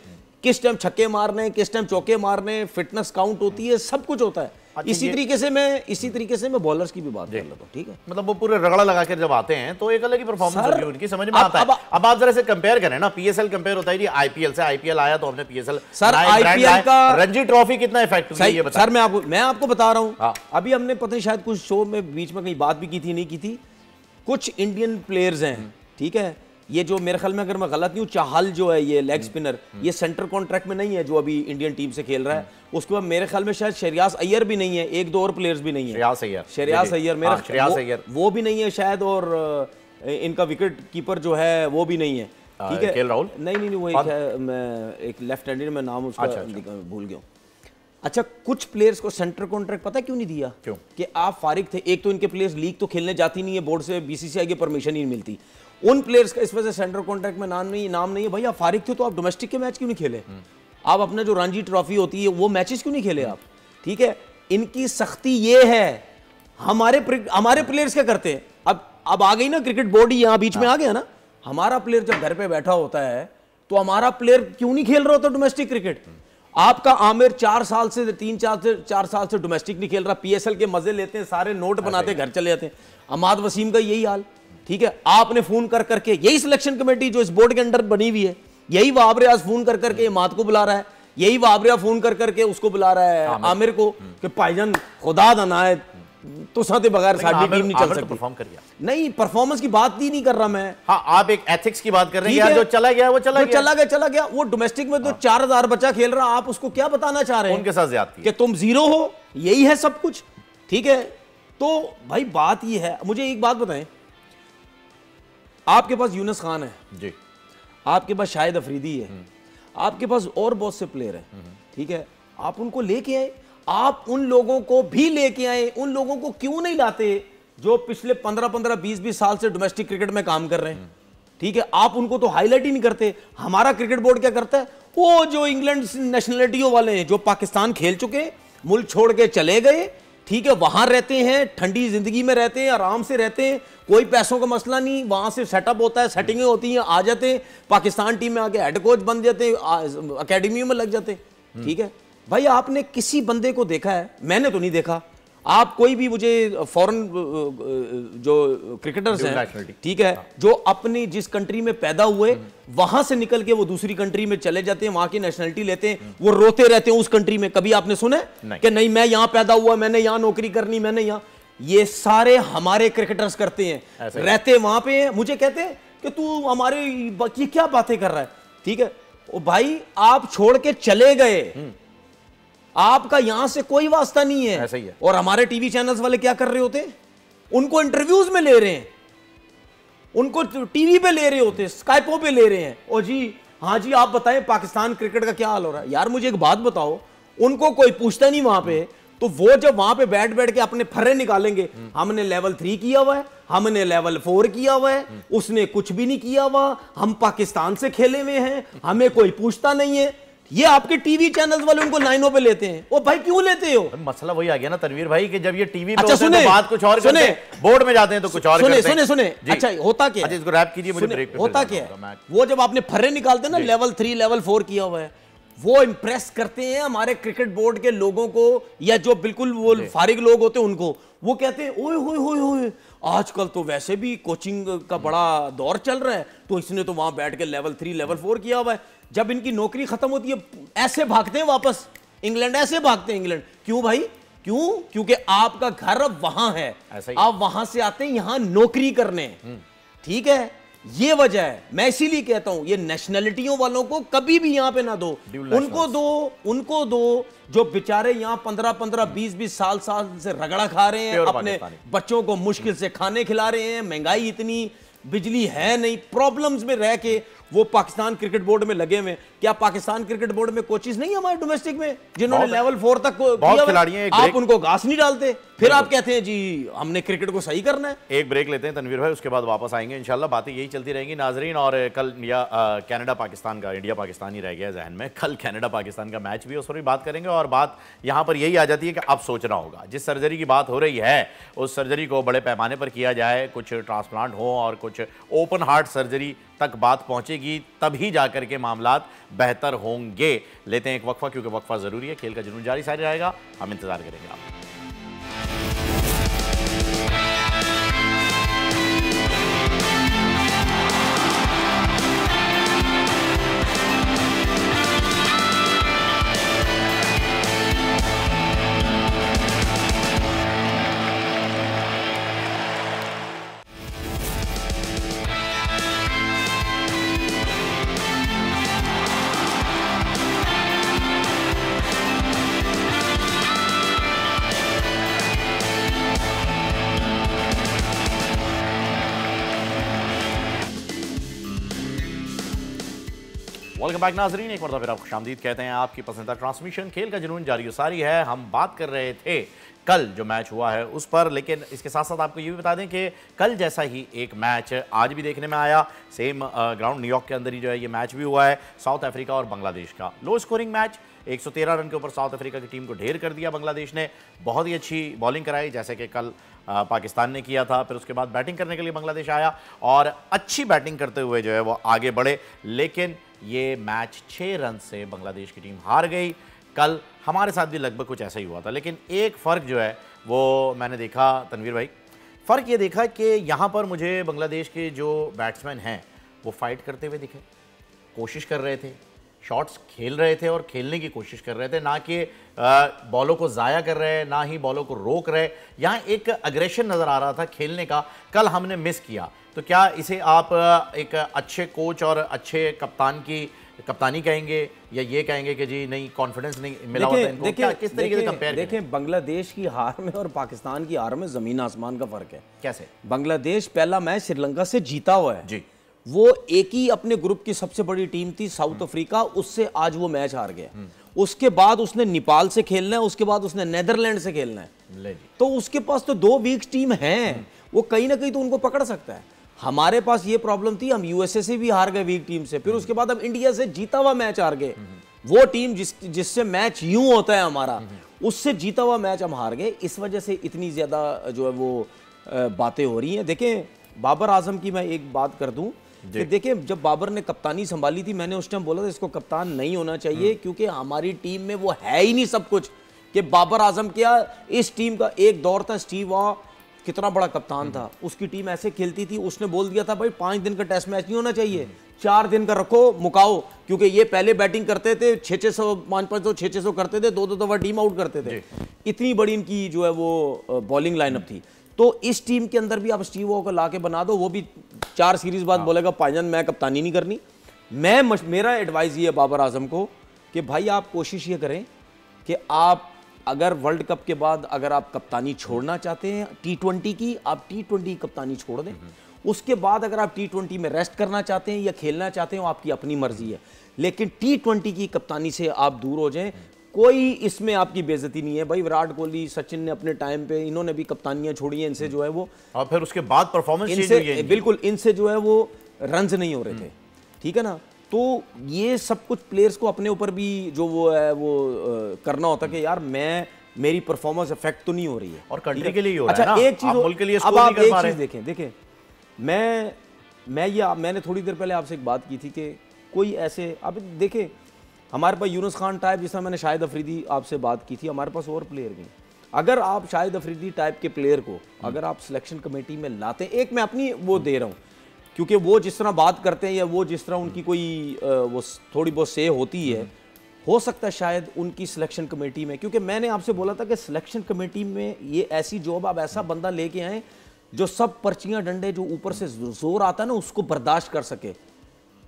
किस टाइम छक्के मारने, किस टाइम चौके मारने, फिटनेस काउंट होती है, सब कुछ होता है। इसी तरीके से मैं बॉलर्स की भी बात कर लेता हूं, ठीक है। मतलब वो पूरे रगड़ा लगा कर जब आते हैं तो एक अलग ही परफॉर्मेंस होती है उनकी, समझ में आता है। अब आप जरा से कंपेयर करें ना, पीएसएल कंपेयर होता है जी आईपीएल से, आईपीएल आया तो हमने पीएसएल, सर आईपीएल का रणजी ट्रॉफी कितना इफेक्टिव है ये बताइए। सर मैं आपको बता रहा हूं, अभी हमने पता नहीं शायद कुछ शो में बीच में कहीं बात भी की थी, नहीं की थी, कुछ इंडियन प्लेयर्स हैं, ठीक है, ये जो मेरे ख्याल में अगर मैं गलत नहीं हूँ चाहल जो है ये लेग स्पिनर, ये सेंटर कॉन्ट्रैक्ट में नहीं है जो अभी इंडियन टीम से खेल रहा है। उसके बाद मेरे ख्याल में शायद शरियास अय्यर भी नहीं है, एक दो और प्लेयर्स भी नहीं है, शरियास अय्यर मेरा वो भी नहीं है शायद, और इनका विकेट कीपर जो है वो भी नहीं है, ठीक है, राहुल नहीं वो एक है, मैं एक लेफ्ट हैंडेड में नाम उसका भूल गया। अच्छा, कुछ प्लेयर्स को सेंटर कॉन्ट्रैक्ट पता क्यों नहीं दिया? क्यों? कि आप फारिग थे, एक तो इनके प्लेयर्स लीग तो खेलने जाती नहीं है, बोर्ड से बीसीसीआई की परमिशन ही नहीं मिलती, उन प्लेयर्स का इस वजह से सेंटर कॉन्ट्रैक्ट में नाम नहीं है। भाई आप फारिग थे तो आप डोमेस्टिक के मैच क्यों नहीं खेले? आप अपना जो रणजी ट्रॉफी होती है वो मैचेस क्यों नहीं खेले आप? ठीक है, इनकी सख्ती ये है। हमारे प्लेयर्स क्या करते हैं, अब आ गई ना क्रिकेट बोर्ड ही यहाँ बीच में आ गया ना, हमारा प्लेयर जब घर पे बैठा होता है तो हमारा प्लेयर क्यों नहीं खेल रहा होता डोमेस्टिक क्रिकेट? आपका आमिर 4 साल से 3-4 साल से डोमेस्टिक नहीं खेल रहा, पीएसएल के मजे लेते हैं, सारे नोट बनाते घर चले जाते हैं। अमाद वसीम का यही हाल, ठीक है, आपने फोन कर करके, यही सिलेक्शन कमेटी जो इस बोर्ड के अंडर बनी हुई है, यही वाब रियाज फोन कर करके अमाद को बुला रहा है, यही वाब रियाज फोन कर करके उसको बुला रहा है आमिर को कि भाईजान खुदा दा है तो साथे बगैर साडी टीम नहीं चल सकती। परफॉर्म कर गया, नहीं परफॉर्मेंस की बात ही नहीं कर रहा मैं। हाँ, आप एक एथिक्स की बात कर रहे हैं यार, जो चला गया वो चला गया। वो डोमेस्टिक में तो 4000 बच्चा खेल रहा, आप उसको क्या बताना चाह रहे हैं? उनके साथ ज्यादती कि तुम जीरो हो, यही है सब कुछ, ठीक है। तो भाई बात ये है, मुझे एक बात बताएं, आपके पास यूनुस खान है जी, आपके पास शाहिद अफरीदी है, आपके पास और बहुत से प्लेयर हैं, ठीक है, आप उनको लेके आए, आप उन लोगों को भी लेके आए, उन लोगों को क्यों नहीं लाते जो पिछले 15-15, 20-20 साल से डोमेस्टिक क्रिकेट में काम कर रहे हैं, ठीक है, आप उनको तो हाईलाइट ही नहीं करते। हमारा क्रिकेट बोर्ड क्या करता है, वो जो इंग्लैंड नेशनलिटियों वाले हैं जो पाकिस्तान खेल चुके, मुल्क छोड़ के चले गए, ठीक है, वहां रहते हैं, ठंडी जिंदगी में रहते हैं, आराम से रहते हैं, कोई पैसों का मसला नहीं, वहां से सेटअप होता है, सेटिंगें होती हैं, आ जाते हैं पाकिस्तान टीम में, आके हेड कोच बन जाते हैं, अकेडमी में लग जाते हैं, ठीक है। भाई आपने किसी बंदे को देखा है? मैंने तो नहीं देखा। आप कोई भी मुझे फॉरेन जो क्रिकेटर्स हैं, ठीक है, जो अपनी जिस कंट्री में पैदा हुए वहां से निकल के वो दूसरी कंट्री में चले जाते हैं, वहां की नेशनलिटी लेते हैं, वो रोते रहते हैं उस कंट्री में, कभी आपने सुना कि नहीं मैं यहां पैदा हुआ, मैंने यहां नौकरी करनी, मैंने यहां, ये सारे हमारे क्रिकेटर्स करते हैं, रहते वहां पे हैं, मुझे कहते हैं कि तू हमारे ये क्या बातें कर रहा है, ठीक है। ओ भाई आप छोड़ के चले गए, आपका यहां से कोई वास्ता नहीं है, ऐसा ही है। और हमारे टीवी चैनल्स वाले क्या कर रहे होते, उनको इंटरव्यूज में ले रहे हैं, उनको टीवी पे ले रहे होते, स्काइपो पे ले रहे हैं, और जी हाँ जी आप बताएं पाकिस्तान क्रिकेट का क्या हाल हो रहा है। यार मुझे एक बात बताओ, उनको कोई पूछता नहीं वहां पे, तो वो जब वहां पे बैठ बैठ के अपने फर्रे निकालेंगे, हमने लेवल 3 किया हुआ है, हमने लेवल 4 किया हुआ है, उसने कुछ भी नहीं किया हुआ, हम पाकिस्तान से खेले हुए हैं, हमें कोई पूछता नहीं है, ये आपके टीवी चैनल्स वाले उनको लाइनों पे लेते हैं। ओ भाई क्यों लेते हो? मसला वही आ गया ना तनवीर भाई कि जब ये टीवी पे अच्छा, होते हैं तो बात कुछ और करते हैं, बोर्ड में जाते हैं तो कुछ और करते हैं। सुने अच्छा होता क्या, अच्छा इसको रैप कीजिए, मुझे ब्रेक पे होता क्या है, वो जब आपने फर्रे निकालते हैं ना, लेवल 3 लेवल 4 किया हुआ है, वो इंप्रेस करते हैं हमारे क्रिकेट बोर्ड के लोगों को, या जो बिल्कुल वो फारिग लोग होते हैं उनको, वो कहते हैं ओए होए होए होए आजकल तो वैसे भी कोचिंग का बड़ा दौर चल रहा है, तो इसने तो वहां बैठ के लेवल 3 लेवल 4 किया हुआ है। जब इनकी नौकरी खत्म होती है ऐसे भागते हैं वापस इंग्लैंड, ऐसे भागते हैं इंग्लैंड। क्यों भाई? क्यों? क्योंकि आपका घर अब वहां है, आप वहां से आते हैं यहां नौकरी करने, ठीक है, ये वजह है। मैं इसीलिए कहता हूं ये नेशनलिटियों वालों को कभी भी यहां पे ना दो, उनको दो जो बेचारे यहां 15-15, 20-20 साल से रगड़ा खा रहे हैं, अपने बच्चों को मुश्किल से खाने खिला रहे हैं, महंगाई इतनी, बिजली है नहीं, प्रॉब्लम्स में रह के वो पाकिस्तान क्रिकेट बोर्ड में लगे हुए। क्या पाकिस्तान क्रिकेट बोर्ड में कोचेस नहीं हमारे डोमेस्टिक में जिन्होंने लेवल 4 तक किया? आप उनको घास नहीं डालते, फिर आप कहते हैं जी हमने क्रिकेट को सही करना है। एक ब्रेक लेते हैं तनवीर भाई, उसके बाद वापस आएंगे इंशाल्लाह। बातें यही चलती रहेंगी नाजरीन। और कल कनाडा पाकिस्तान का, इंडिया पाकिस्तान ही रह गया जहन में, कल कनाडा पाकिस्तान का मैच भी उस पर भी बात करेंगे। और बात यहाँ पर यही आ जाती है कि अब सोचना होगा, जिस सर्जरी की बात हो रही है उस सर्जरी को बड़े पैमाने पर किया जाए, कुछ ट्रांसप्लांट हो और कुछ ओपन हार्ट सर्जरी तक बात पहुंचेगी, तभी जाकर के मामलात बेहतर होंगे। लेते हैं एक वक्फा, क्योंकि वक्फा जरूरी है। खेल का जुनून जारी सारी रहेगा, हम इंतजार करेंगे आप। वेलकम बैक नाजरीन, एक बार फिर आपको खुशामदीद कहते हैं। आपकी पसंदीदा ट्रांसमिशन खेल का जुनून जारी सारी है। हम बात कर रहे थे कल जो मैच हुआ है उस पर, लेकिन इसके साथ साथ आपको ये भी बता दें कि कल जैसा ही एक मैच आज भी देखने में आया, सेम ग्राउंड न्यूयॉर्क के अंदर ही जो है ये मैच भी हुआ है, साउथ अफ्रीका और बांग्लादेश का। लो स्कोरिंग मैच, 113 रन के ऊपर साउथ अफ्रीका की टीम को ढेर कर दिया बांग्लादेश ने। बहुत ही अच्छी बॉलिंग कराई, जैसे कि कल पाकिस्तान ने किया था। फिर उसके बाद बैटिंग करने के लिए बांग्लादेश आया और अच्छी बैटिंग करते हुए जो है वो आगे बढ़े, लेकिन ये मैच 6 रन से बांग्लादेश की टीम हार गई। कल हमारे साथ भी लगभग कुछ ऐसा ही हुआ था, लेकिन एक फ़र्क जो है वो मैंने देखा तनवीर भाई, फ़र्क ये देखा कि यहाँ पर मुझे बांग्लादेश के जो बैट्समैन हैं वो फाइट करते हुए दिखे, कोशिश कर रहे थे, शॉट्स खेल रहे थे और खेलने की कोशिश कर रहे थे, ना कि बॉलों को ज़ाया कर रहे, ना ही बॉलों को रोक रहे। यहाँ एक अग्रेशन नज़र आ रहा था खेलने का, कल हमने मिस किया। तो क्या इसे आप एक अच्छे कोच और अच्छे कप्तान की कप्तानी कहेंगे, या ये कहेंगे कि जी नहीं कॉन्फिडेंस नहीं मिला होता इनको? क्या किस तरीके से कंपेयर करें? देखें, बांग्लादेश की हार में और पाकिस्तान की हार में ज़मीन आसमान का फ़र्क है। कैसे? बांग्लादेश पहला मैच श्रीलंका से जीता हुआ है जी, वो एक ही अपने ग्रुप की सबसे बड़ी टीम थी साउथ अफ्रीका, उससे आज वो मैच हार गया। उसके बाद उसने नेपाल से खेलना है, उसके बाद उसने नेदरलैंड से खेलना है, तो उसके पास तो 2 वीक टीम हैं, वो कहीं ना कहीं तो उनको पकड़ सकता है। हमारे पास ये प्रॉब्लम थी, हम यूएसए से भी हार गए वीक टीम से, फिर उसके बाद हम इंडिया से जीता हुआ मैच हार गए। वो टीम जिससे मैच यूं होता है हमारा, उससे जीता हुआ मैच हम हार गए। इस वजह से इतनी ज्यादा जो है वो बातें हो रही हैं। देखें, बाबर आजम की मैं एक बात कर दूं कि देखें, जब बाबर ने कप्तानी संभाली थी, मैंने उस टाइम बोला था इसको कप्तान नहीं होना चाहिए, क्योंकि हमारी टीम में वो है ही नहीं सब कुछ कि बाबर आजम क्या। इस टीम का एक दौर था, स्टीव वॉ कितना बड़ा कप्तान था, उसकी टीम ऐसे खेलती थी, उसने बोल दिया था भाई 5 दिन का टेस्ट मैच नहीं होना चाहिए, 4 दिन का रखो, मुकाओ, क्योंकि ये पहले बैटिंग करते थे 600, 500, 600 करते थे, 2-2 दफा टीम आउट करते थे। इतनी बड़ी इनकी जो है वो बॉलिंग लाइनअप थी। तो इस टीम के अंदर भी आप स्टीव वॉ को ला के बना दो, वो भी 4 सीरीज बाद बोलेगा भाईजान मैं कप्तानी नहीं करनी। मेरा एडवाइस ये है बाबर आजम को कि भाई आप कोशिश ये करें कि आप अगर वर्ल्ड कप के बाद अगर आप कप्तानी छोड़ना चाहते हैं T20 की, आप T20 की कप्तानी छोड़ दें। उसके बाद अगर आप T20 में रेस्ट करना चाहते हैं या खेलना चाहते हैं, आपकी अपनी मर्जी है, लेकिन T20 की कप्तानी से आप दूर हो जाएं। कोई इसमें आपकी बेइज्जती नहीं है भाई। विराट कोहली, सचिन ने अपने टाइम पे, इन्होंने भी कप्तानियां छोड़ी हैं, इनसे जो है वो, और फिर उसके बाद परफॉर्मेंस इनसे बिल्कुल इनसे जो है वो रन्स नहीं हो रहे थे, ठीक है ना। तो ये सब कुछ प्लेयर्स को अपने ऊपर भी जो वो है वो करना होता कि यार मेरी परफॉर्मेंस इफेक्ट तो नहीं हो रही है, और कंट्री के लिए हो रहा है ना। अच्छा, एक चीज मुल्क के लिए अब आप एक चीज देखें, मैंने थोड़ी देर पहले आपसे एक बात की थी कि कोई ऐसे, अब देखें हमारे पास यूनुस खान टाइप, जिस तरह मैंने शाहिद अफरीदी आपसे बात की थी, हमारे पास और प्लेयर भी। अगर आप शाहिद अफरीदी टाइप के प्लेयर को अगर आप सिलेक्शन कमेटी में लाते, एक मैं अपनी वो दे रहा हूँ, क्योंकि वो जिस तरह बात करते हैं या वो जिस तरह उनकी कोई वो थोड़ी बहुत से होती है, हो सकता है शायद उनकी सिलेक्शन कमेटी में, क्योंकि मैंने आपसे बोला था कि सिलेक्शन कमेटी में ये ऐसी जॉब, आप ऐसा बंदा लेके आए जो सब पर्चियां डंडे जो ऊपर से जोर आता है ना उसको बर्दाश्त कर सके,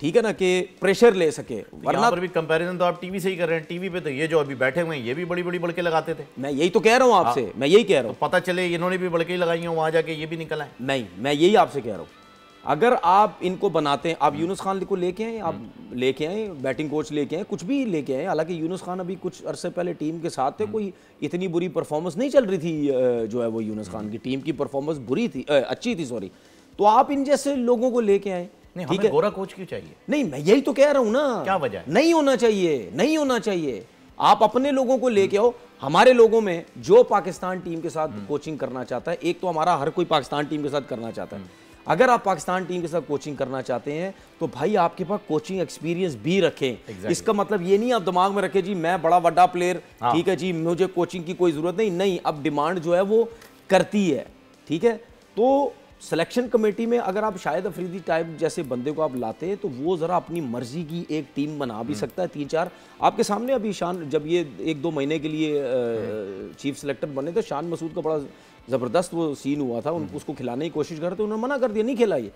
ठीक है ना, कि प्रेशर ले सके। वरना पर भी कंपैरिजन तो आप टीवी से ही कर रहे हैं। टीवी पे तो ये जो अभी बैठे हुए हैं ये भी बड़ी बड़ी बड़के लगाते थे। मैं यही तो कह रहा हूँ आपसे, मैं यही कह रहा हूँ। तो पता चले इन्होंने भी बड़के ही लगाई हो, वहां जाके ये भी निकल आए। नहीं, मैं यही आपसे कह रहा हूँ, अगर आप इनको बनाते हैं, आप यूनुस खान को लेके आए, आप लेके आए बैटिंग कोच लेके आए, कुछ भी लेके आए। हालांकि यूनुस खान अभी कुछ अरसे पहले टीम के साथ थे, कोई इतनी बुरी परफॉर्मेंस नहीं चल रही थी जो है वो यूनुस खान की टीम की परफॉर्मेंस बुरी थी, अच्छी थी सॉरी। तो आप इन जैसे लोगों को लेके आए। नहीं, हमें गोरा कोच क्यों चाहिए? नहीं, मैं यही तो कह रहा हूं ना, क्या वजह है? नहीं होना चाहिए, नहीं होना चाहिए। आप अपने लोगों को लेके आओ। हमारे लोगों में जो पाकिस्तान टीम के साथ कोचिंग करना चाहता है, एक तो हमारा हर कोई पाकिस्तान टीम के साथ करना चाहता है। अगर आप पाकिस्तान टीम के साथ कोचिंग करना चाहते हैं तो भाई आपके पास कोचिंग एक्सपीरियंस भी रखें। इसका मतलब ये नहीं आप दिमाग में रखें जी मैं बड़ा बड़ा प्लेयर, ठीक है जी मुझे कोचिंग की कोई जरूरत नहीं। अब डिमांड जो है वो करती है, ठीक है। तो सिलेक्शन कमेटी में अगर आप शाहिद अफरीदी टाइप जैसे बंदे को आप लाते हैं तो वो ज़रा अपनी मर्जी की एक टीम बना भी सकता है। 3-4 आपके सामने अभी शान, जब ये 1-2 महीने के लिए चीफ सिलेक्टर बने तो शान मसूद का बड़ा ज़बरदस्त वो सीन हुआ था। उसको खिलाने की कोशिश कर रहे थे, उन्होंने मना कर दिया, नहीं खिलाइए,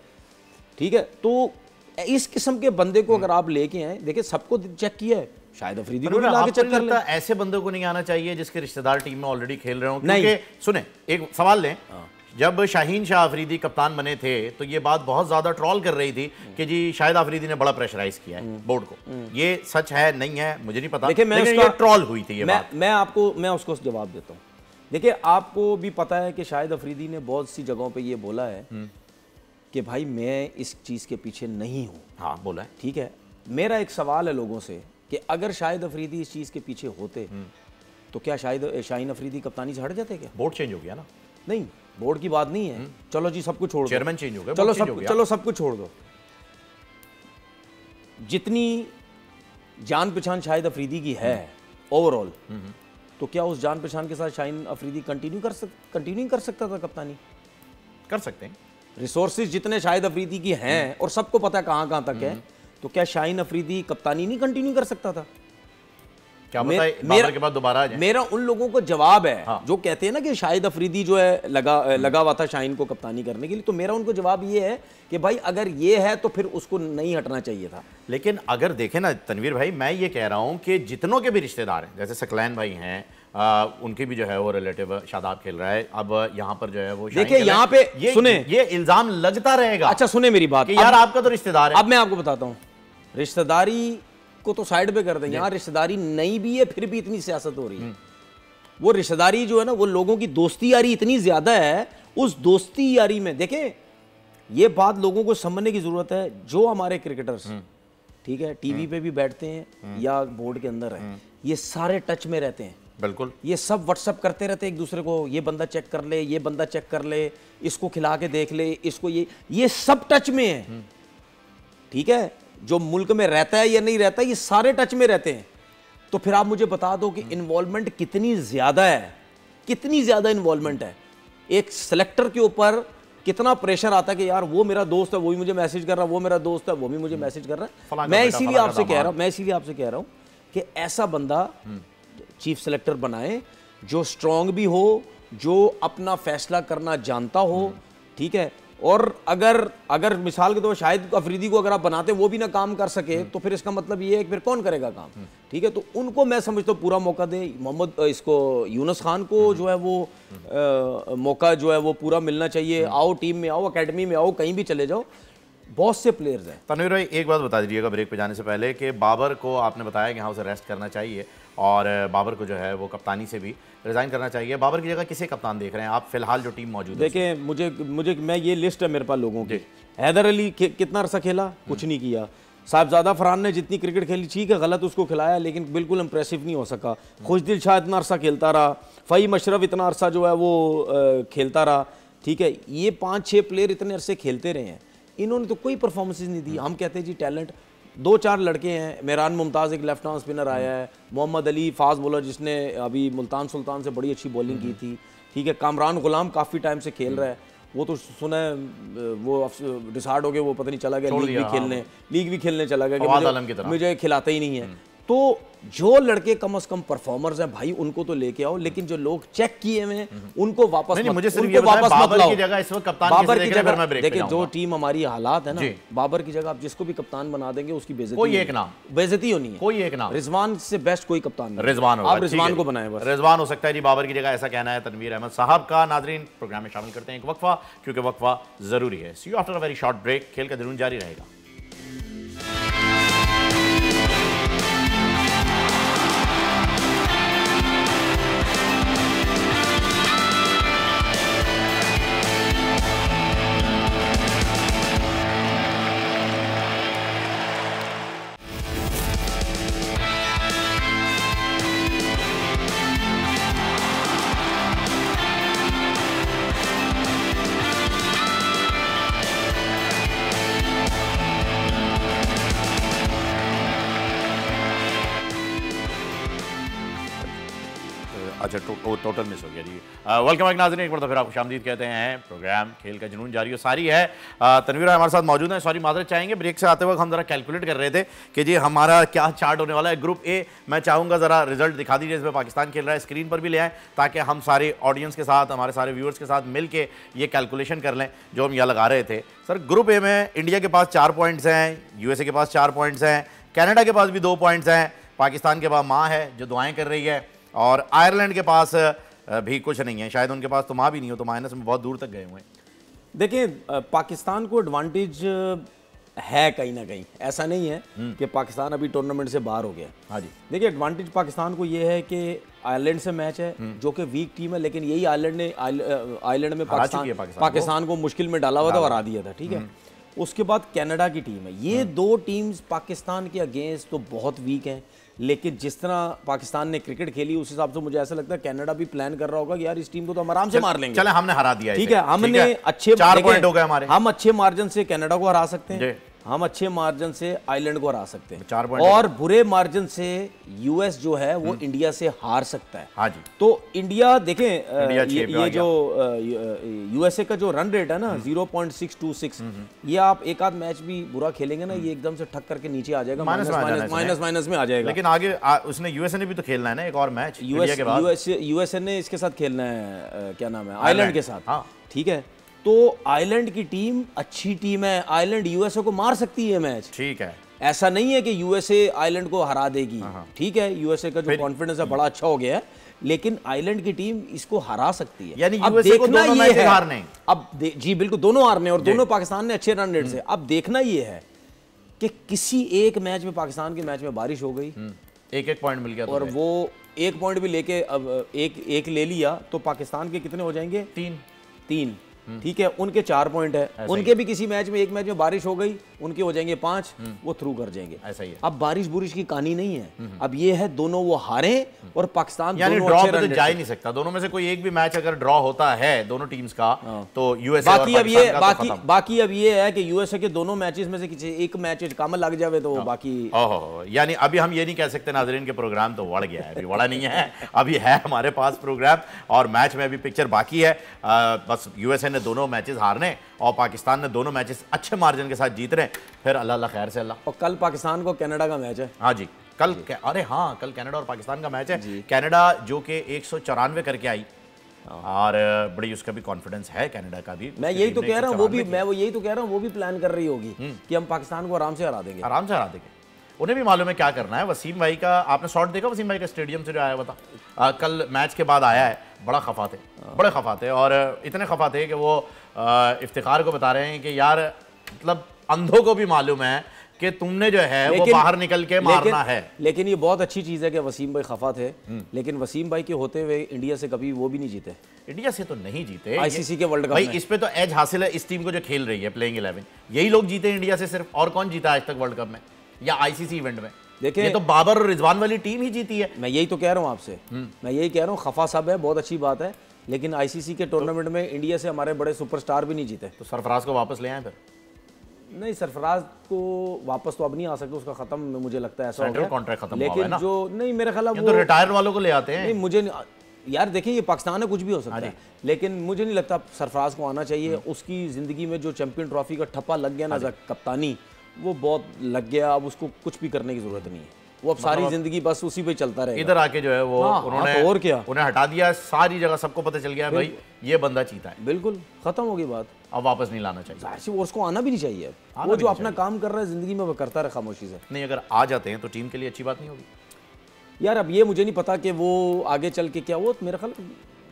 ठीक है। तो इस किस्म के बंदे को अगर आप लेके आए, देखिए सबको चेक किया है, शाहिद अफरीदी को भी लाके चेक कर लें। ऐसे बंदों को नहीं आना चाहिए जिसके रिश्तेदार टीम में ऑलरेडी खेल रहे हो। क्योंकि सुने एक सवाल लें, जब शाहीन शाह अफरीदी कप्तान बने थे तो ये बात बहुत ज्यादा ट्रोल कर रही थी कि जी शाहिद अफरीदी ने बड़ा प्रेशराइज किया है बोर्ड को। ये सच है नहीं है मुझे नहीं पता, लेकिन ये ट्रोल हुई थी ये बात। मैं उसको जवाब देता हूँ। देखिए आपको भी पता है कि शाहिद अफरीदी ने बहुत सी जगहों पे ये बोला है कि भाई मैं इस चीज़ के पीछे नहीं हूँ। हाँ बोला है, ठीक है। मेरा एक सवाल है लोगों से कि अगर शाहिद अफरीदी इस चीज़ के पीछे होते तो क्या शाहीन अफरीदी कप्तानी से हट जाते? क्या बोर्ड चेंज हो गया ना? नहीं, बोर्ड की बात नहीं है। चलो जी सब कुछ छोड़ दो, चेयरमैन चेंज हो गया, चलो सब कुछ छोड़ दो। जितनी जान पहचान शाहिद अफरीदी की है ओवरऑल, तो क्या उस जान पहचान के साथ शाहीन अफरीदी कंटिन्यू कर सकता था कप्तानी? कर सकते हैं। रिसोर्सेज जितने शाहिद अफरीदी की हैं और सबको पता है कहां तक है, तो क्या शाहीन अफरीदी कप्तानी नहीं कंटिन्यू कर सकता था? क्या बाबर के बाद दोबारा आ जाए? मेरा उन लोगों को जवाब है जो कहते हैं ना कि शाहिद अफरीदी जो है लगा हुआ था शाहीन को कप्तानी करने के लिए, तो मेरा उनको जवाब ये है कि भाई अगर ये है तो फिर उसको नहीं हटना चाहिए था। लेकिन अगर देखें ना तनवीर भाई, मैं ये कह रहा हूं कि जितनों के भी रिश्तेदार हैं, जैसे सकलैन भाई हैं, उनके भी जो है वो रिलेटिव शादाब खेल रहा है, अब यहाँ पर जो है वो देखिए यहाँ पे सुने ये इल्जाम लगता रहेगा। अच्छा सुने मेरी बात, यार आपका तो रिश्तेदार है। अब मैं आपको बताता हूँ, रिश्तेदारी को तो साइड पे कर दें, यहाँ रिश्तेदारी नहीं भी है फिर भी इतनी सियासत हो रही है। वो रिश्तेदारी जो है ना, वो लोगों की दोस्ती यारी इतनी ज्यादा है, उस दोस्ती यारी में देखें ये बात लोगों को समझने की जरूरत है। जो हमारे क्रिकेटर्स ठीक है टीवी पे भी बैठते हैं या बोर्ड के अंदर है, ये सारे टच में रहते हैं। बिल्कुल, ये सब व्हाट्सअप करते रहते हैं एक दूसरे को, ये बंदा चेक कर ले, ये बंदा चेक कर ले, इसको खिला के देख ले, इसको ये सब टच में है। ठीक है, जो मुल्क में रहता है या नहीं रहता है, ये सारे टच में रहते हैं। तो फिर आप मुझे बता दो कि इन्वॉल्वमेंट कितनी ज्यादा है, कितनी ज्यादा इन्वॉल्वमेंट है। एक सिलेक्टर के ऊपर कितना प्रेशर आता है कि यार वो मेरा दोस्त है, वो भी मुझे मैसेज कर रहा है, वो मेरा दोस्त है, वो भी मुझे मैसेज कर रहा है। मैं इसीलिए आपसे कह रहा हूं कि ऐसा बंदा चीफ सिलेक्टर बनाए जो स्ट्रांग भी हो, जो अपना फैसला करना जानता हो। ठीक है, और अगर मिसाल के तौर पर शाहिद अफरीदी को अगर आप बनाते वो भी ना काम कर सके, तो फिर इसका मतलब ये है कि फिर कौन करेगा काम। ठीक है, तो उनको मैं समझता हूँ पूरा मौका दे। इसको यूनुस खान को जो है वो मौका जो है वो पूरा मिलना चाहिए। आओ टीम में आओ, अकेडमी में आओ, कहीं भी चले जाओ, बहुत से प्लेयर्स हैं। तनवीर भाई एक बात बता दीजिएगा ब्रेक पे जाने से पहले कि बाबर को आपने बताया कि हाँ उसे रेस्ट करना चाहिए और बाबर को जो है वो कप्तानी से भी रिजाइन करना चाहिए। बाबर की जगह किसे कप्तान देख रहे हैं आप फिलहाल जो टीम मौजूद है? देखिए मुझे मैं ये लिस्ट है मेरे पास लोगों की। हैदर अली कितना अरसा खेला, कुछ नहीं किया। साहिबजादा फरहान ने जितनी क्रिकेट खेली ठीक है, गलत उसको खिलाया लेकिन बिल्कुल इंप्रेसिव नहीं हो सका। खुशदिल शाह इतना अरसा खेलता रहा, फ़हीम अशरफ इतना अरसा जो है वो खेलता रहा। ठीक है, ये 5-6 प्लेयर इतने अरसे खेलते रहे हैं, इन्होंने तो कोई परफॉर्मेंसेज नहीं दी। हम कहते हैं जी टैलेंट, 2-4 लड़के हैं। मेहरान मुमताज़ एक लेफ्ट आर्म स्पिनर आया है, मोहम्मद अली फास्ट बॉलर जिसने अभी मुल्तान सुल्तान से बड़ी अच्छी बॉलिंग की थी। ठीक है, कामरान गुलाम काफ़ी टाइम से खेल रहा है, वो तो सुना है वो डिसाइड हो गया, वो पता नहीं चला गया लीग भी खेलने चला गया कि मुझे खिलाता ही नहीं है। तो जो लड़के कम से कम परफॉर्मर्स हैं भाई उनको तो लेके आओ, लेकिन जो लोग चेक किए हुए हैं उनको वापस नहीं, मत, मुझे सिर्फ उनको ये बताएं, वापस मत बाबर लाओ। की जगह इस वक्त कप्तान बाबर किसे की देख रहे हैं, जगह फिर मैं ब्रेक पे देखिए जो जाऊंगा। टीम हमारी हालात है ना, जी। बाबर की जगह आप जिसको भी कप्तान बना देंगे उसकी बेइज्जती कोई होनी एक है। नाम, बेइज्जती होनी है। कोई एक नाम, रिजवान से बेस्ट कोई कप्तान नहीं। रिजवान होगा, आप ठीक है रिजवान जी। को बनाएं बस। रिजवान हो सकता है जी बाबर की जगह, ऐसा कहना है तनवीर अहमद साहब का। नाजरीन प्रोग्राम में शामिल करते हैं एक वक्फा, क्योंकि वक्फा जरूरी है। See you after a very short break. खेल का जुनून जारी रहेगा। अच्छा टोटल मिस हो गया जी। वेलकम बैक नाज़रीन, एक बार तो फिर आपको खुशामदीद कहते हैं। प्रोग्राम खेल का जुनून जारी सारी है। तनवीर हमारे साथ मौजूद हैं। सॉरी माजरत चाहेंगे, ब्रेक से आते वक्त हम जरा कैलकुलेट कर रहे थे कि जी हमारा क्या चार्ट होने वाला है। ग्रुप ए मैं चाहूँगा ज़रा रिजल्ट दिखा दीजिए, इसमें पाकिस्तान खेल रहा है, स्क्रीन पर भी ले आएँ ताकि हम सारे ऑडियंस के साथ, हमारे सारे व्यूअर्स के साथ मिल के ये कैलकुलेशन कर लें जो हम यहाँ लगा रहे थे। सर ग्रुप ए में इंडिया के पास 4 पॉइंट्स हैं, यूएसए के पास 4 पॉइंट्स हैं, कनाडा के पास भी 2 पॉइंट्स हैं, पाकिस्तान के पास माँ है जो दुआएं कर रही है, और आयरलैंड के पास भी कुछ नहीं है। शायद उनके पास तो माँ भी नहीं हो, तो माइनस में बहुत दूर तक गए हुए हैं। देखिए पाकिस्तान को एडवांटेज है कहीं ना कहीं, ऐसा नहीं है कि पाकिस्तान अभी टूर्नामेंट से बाहर हो गया। हाँ जी, देखिए एडवांटेज पाकिस्तान को ये है कि आयरलैंड से मैच है जो कि वीक टीम है, लेकिन यही आयरलैंड में पाकिस्तान को मुश्किल में डाला हुआ था और हरा दिया था। ठीक है, उसके बाद कनाडा की टीम है। ये दो टीम्स पाकिस्तान के अगेंस्ट तो बहुत वीक हैं, लेकिन जिस तरह पाकिस्तान ने क्रिकेट खेली उस हिसाब से मुझे ऐसा लगता है कनाडा भी प्लान कर रहा होगा कि यार इस टीम को तो हम आराम से मार लेंगे। चले हमने हरा दिया, ठीक है, हमने अच्छे 4 पॉइंट हो गए हमारे, हम अच्छे मार्जिन से कनाडा को हरा सकते हैं, हम अच्छे मार्जिन से आयरलैंड को हरा सकते हैं, 4 पॉइंट, और बुरे मार्जिन से यूएस जो है वो इंडिया से हार सकता है। हाँ जी, तो इंडिया देखें, ये जो यूएसए का जो रन रेट है ना 0.626, ये आप एक आध मैच भी बुरा खेलेंगे ना ये एकदम से ठक करके नीचे आ जाएगा, माइनस में आ जाएगा। लेकिन आगे उसने यूएसए ने भी तो खेलना है ना एक और मैच यूएसए ने इसके साथ खेलना है, क्या नाम है, आयरलैंड के साथ। ठीक है, तो आयरलैंड की टीम अच्छी टीम है, आयरलैंड यूएसए को मार सकती है मैच। ठीक है, ऐसा नहीं है कि यूएसए आयरलैंड को हरा देगी। ठीक है, यूएसए का जो कॉन्फिडेंस है बड़ा अच्छा हो गया है, लेकिन आयरलैंड की टीम इसको हरा सकती है। यानी यूएसए को दोनों मैच हारने, अब जी बिल्कुल दोनों हारने, और दोनों पाकिस्तान ने अच्छे रन रेट से। अब देखना ये है कि किसी एक मैच में, पाकिस्तान के मैच में बारिश हो गई, एक पॉइंट मिल गया, और वो 1 पॉइंट भी लेके अब एक ले लिया, तो पाकिस्तान के कितने हो जाएंगे? 3। ठीक है, उनके 4 पॉइंट है, उनके भी किसी मैच में, एक मैच में बारिश हो गई, उनके हो जाएंगे 5, वो थ्रू कर जाएंगे। ऐसा ही है। अब बारिश बुरिश की कहानी नहीं है, अब ये है दोनों वो हारे और पाकिस्तान यानी ड्रॉ पे तो जा ही नहीं सकता। दोनों में से कोई एक भी मैच अगर ड्रॉ होता है दोनों टीम्स का, तो यूएसए बाकी अब ये है कि यूएसए के दोनों मैचेस में से किसी एक मैच कम लग जावे तो बाकी। यानी अभी हम ये नहीं कह सकते नाजरीन के प्रोग्राम तो बढ़ गया है, अभी बढ़ा नहीं है, अभी है हमारे पास प्रोग्राम, और मैच में अभी पिक्चर बाकी है। बस यूएसए ने दोनों मैचेस हारने और पाकिस्तान ने दोनों मैचेस अच्छे मार्जिन के साथ जीत रहे, फिर अल्लाह खैर से अल्लाह। और कल पाकिस्तान को कनाडा का मैच है। हाँ जी, कल अरे हाँ, कल कनाडा और पाकिस्तान का मैच है। कनाडा जो कि 194 करके आई, और बड़ी उसका भी कॉन्फिडेंस है कनाडा का भी। मैं यही तो कह रहा हूँ, वो भी प्लान कर रही होगी कि हम पाकिस्तान को आराम से हरा देंगे, आराम से हरा देंगे। उन्हें भी मालूम है क्या करना है। वसीम भाई का आपने शॉट देखा, वसीम भाई का स्टेडियम से जो आया हुआ था, कल मैच के बाद आया है, बड़ा खफा थे, बड़े खफा थे, और इतने खफा थे कि वो इफ्तिखार को बता रहे हैं कि यार मतलब अंधों को भी मालूम है कि तुमने जो है वो बाहर निकल के मारना है। लेकिन ये बहुत अच्छी चीज़ है कि वसीम भाई खफा थे, लेकिन वसीम भाई के होते हुए इंडिया से कभी वो भी नहीं जीते। इंडिया से तो नहीं जीते आईसीसी के वर्ल्ड कप भाई, इस पे तो एज हासिल है इस टीम को जो खेल रही है प्लेइंग 11, यही लोग जीते इंडिया से सिर्फ, और कौन जीता आज तक वर्ल्ड कप में या आईसीसी इवेंट में? देखिए ये तो बाबर और रिजवान वाली टीम ही जीती है। मैं यही तो कह रहा हूँ आपसे, मैं यही कह रहा हूँ, खफा सब है, बहुत अच्छी बात है, लेकिन आईसीसी के टूर्नामेंट में इंडिया से हमारे बड़े सुपरस्टार भी नहीं जीते। तो सरफराज को वापस ले आए फिर? नहीं, सरफराज को वापस तो अब नहीं आ सकते, उसका खत्म, मुझे लगता है ऐसा हो गया कॉन्ट्रैक्ट खत्म, लेकिन जो नहीं, मेरे ख्याल वो तो रिटायर वालों को ले आते हैं। नहीं, मुझे यार देखिए ये पाकिस्तान है, कुछ भी हो सकता है, लेकिन मुझे नहीं लगता सरफराज को आना चाहिए। उसकी जिंदगी में जो चैंपियन ट्रॉफी का ठप्पा लग गया ना कप्तानी, वो बहुत लग गया, अब उसको कुछ भी करने की जरूरत नहीं है, वो अब सारी जिंदगी बस उसी पे चलता रहेगा। इधर आके जो है वो हाँ, उन्होंने तो और क्या, उन्हें हटा दिया, सारी जगह सबको पता चल गया भाई ये बंदा चीता है, बिल्कुल खत्म हो गई बात। अब वापस नहीं लाना चाहिए। जाहिर सी वो उसको आना भी नहीं चाहिए, वो जो अपना काम कर रहा है जिंदगी में वो करता रहे खामोशी से। नहीं, अगर आ जाते हैं तो टीम के लिए अच्छी बात नहीं होगी यार अब ये मुझे नहीं पता कि वो आगे चल के क्या, वो मेरा ख्याल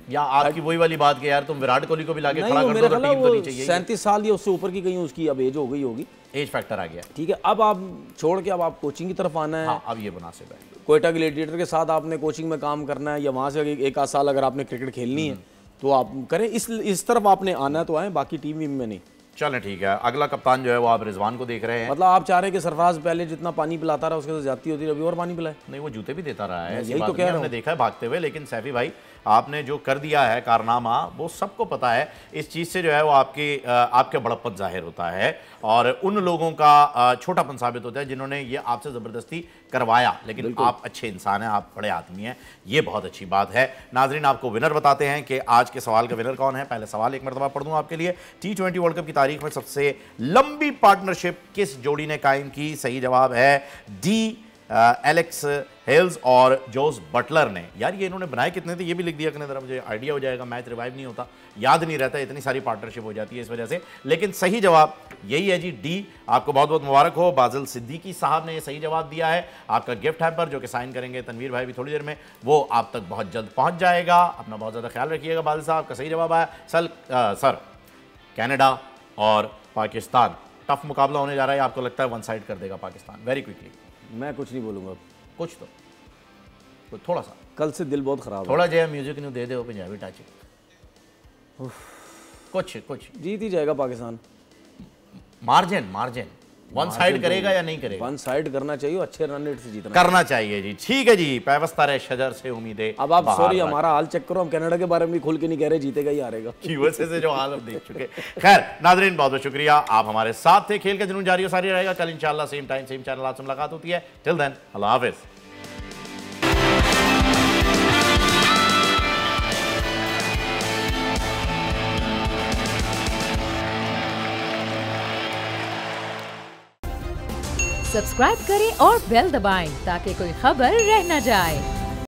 या आपकी वही वाली बात कि यार तुम विराट कोहली को भी लाके खड़ा नहीं, कर मेरा दो तो ख्याल टीम तो नहीं चाहिए। 37 साल या उससे ऊपर की कहीं उसकी अब एज हो गई होगी, एज फैक्टर आ गया। ठीक है। अब आप छोड़ के अब आप कोचिंग की तरफ आना है। हाँ, अब ये मुनासिब है। कोयटा ग्लेडिएटर के साथ आपने कोचिंग में काम करना है, या वहाँ से एक आध साल अगर आपने क्रिकेट खेलनी है तो आप करें, इस तरफ आपने आना है तो आए, बाकी टीम में नहीं। चलें ठीक है। अगला कप्तान जो है वो आप रिजवान को देख रहे हैं। मतलब आप चाह रहे हैं कि सरफराज पहले जितना पानी पिलाता रहा उसके साथ ज्यादती होती है, अभी और पानी पिलाए। नहीं, वो जूते भी देता रहा है, ऐसी यही बात तो नहीं कह है, रहा हमने हूं। देखा है भागते हुए। लेकिन सैफी भाई आपने जो कर दिया है कारनामा वो सबको पता है। इस चीज़ से जो है वो आपके बड़प्पन जाहिर होता है और उन लोगों का छोटापन साबित होता है जिन्होंने ये आपसे ज़बरदस्ती करवाया। लेकिन आप अच्छे इंसान हैं, आप बड़े आदमी हैं, ये बहुत अच्छी बात है। नाजरीन, आपको विनर बताते हैं कि आज के सवाल का विनर कौन है। पहले सवाल एक मरतबा पढ़ दूं आपके लिए। T20 वर्ल्ड कप की तारीख में सबसे लंबी पार्टनरशिप किस जोड़ी ने कायम की? सही जवाब है डी, एलेक्स हेल्स और जोस बटलर ने। यार ये इन्होंने बनाए कितने थे ये भी लिख दिया करने, जरा मुझे आइडिया हो जाएगा। मैच रिवाइव नहीं होता, याद नहीं रहता, इतनी सारी पार्टनरशिप हो जाती है इस वजह से। लेकिन सही जवाब यही है जी, डी। आपको बहुत बहुत मुबारक हो। बाजिल सिद्दीकी साहब ने ये सही जवाब दिया है। आपका गिफ्ट हैम्पर जो कि साइन करेंगे तनवीर भाई भी थोड़ी देर में, वो आप तक बहुत जल्द पहुंच जाएगा। अपना बहुत ज़्यादा ख्याल रखिएगा। बाजिल साहब का सही जवाब आया सर कनाडा और पाकिस्तान। टफ मुकाबला होने जा रहा है। आपको लगता है वन साइड कर देगा पाकिस्तान? Very quickly. मैं कुछ नहीं बोलूंगा, कुछ तो थोड़ा सा, कल से दिल बहुत खराब है। थोड़ा जो है म्यूजिक न्यू दे दे पंजाबी टच, कुछ जीत ही जाएगा पाकिस्तान। मार्जिन वन साइड करेगा या नहीं करेगा? वन साइड करना चाहिए, अच्छे रन रेट से जीतना करना चाहिए जी। ठीक है जी, पैवस्ता रहे शजर से उम्मीदें। अब आप सॉरी हमारा हाल चेक करो, हम कनाडा के बारे में भी खुल के नहीं कह रहे जीतेगा ही हारेगा। यूएसए से जो हाल हम देख चुके। खैर नाजरीन, बहुत बहुत शुक्रिया, आप हमारे साथ थे। खेल का जुनून जारी और सारी रहेगा। कल इंशाल्लाह सेम टाइम सेम चैनल आपसे मुलाकात होती है। टिल देन अल्लाह हाफिज। सब्सक्राइब करें और बेल दबाएं ताकि कोई खबर रह न जाए।